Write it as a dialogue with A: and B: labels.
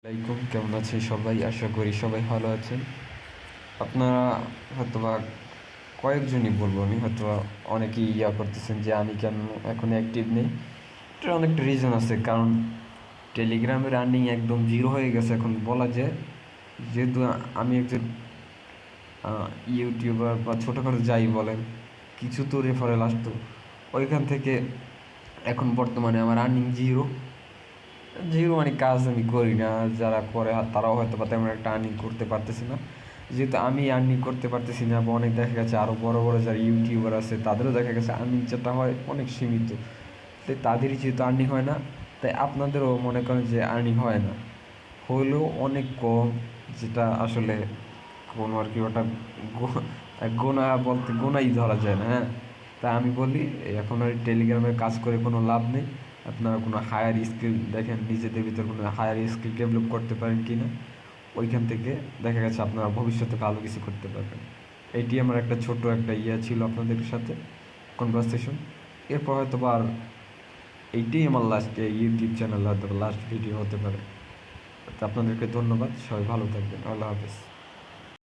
A: আলাইকুম, কেমন আছেন সবাই? আশা করি সবাই ভালো আছেন। আপনারা হয়তোবা কয়েকজনই বলবো আমি, হয়তোবা অনেকেই করতেছেন যে আমি কেন এখন অ্যাক্টিভ নেই। এটার অনেকটা রিজন আছে, কারণ টেলিগ্রামের আর্নিং একদম জিরো হয়ে গেছে এখন বলা যায়। যেহেতু আমি একজন ইউটিউবার বা ছোটোখাটো যাই বলেন, কিছু তো রেফারেল আসতো, ওইখান থেকে এখন বর্তমানে আমার আর্নিং জিরো। যেহেতু মানে কাজ আমি করি না, যারা করে তারাও হয়তো বা তেমন একটা আর্নিং করতে পারতেছে না। যেহেতু আমি আর্নিং করতে পারতেছি না, বা অনেক দেখা গেছে আরও বড় বড় যারা ইউটিউবার আছে তাদেরও দেখা গেছে আর্নিং যেটা হয় অনেক সীমিত, তাই তাদেরই যেহেতু আর্নিং হয় না, তাই আপনাদেরও মনে করেন যে আর্নিং হয় না, হলেও অনেক কম, যেটা আসলে কোনো আর কি ওটা গোনা বলতে গোনাই ধরা যায় না। হ্যাঁ, তাই আমি বলি এখন আর টেলিগ্রামে কাজ করে কোনো লাভ নেই। আপনারা কোনো হায়ার স্কিল দেখেন, নিজেদের ভিতর কোনো হায়ার স্কিল ডেভেলপ করতে পারেন কি না, ওইখান থেকে দেখা গেছে আপনারা ভবিষ্যতে ভালো কিছু করতে পারবেন। এইটি আমার একটা ছোট একটা ছিল আপনাদের সাথে কনভারসেশন। এরপর হয়তো বা আর এইটাই আমার লাস্ট ইউটিউব চ্যানেল, হয়তো লাস্ট ভিডিও হতে পারে। তো আপনাদেরকে ধন্যবাদ, সবাই ভালো থাকবেন, আল্লাহ হাফেজ।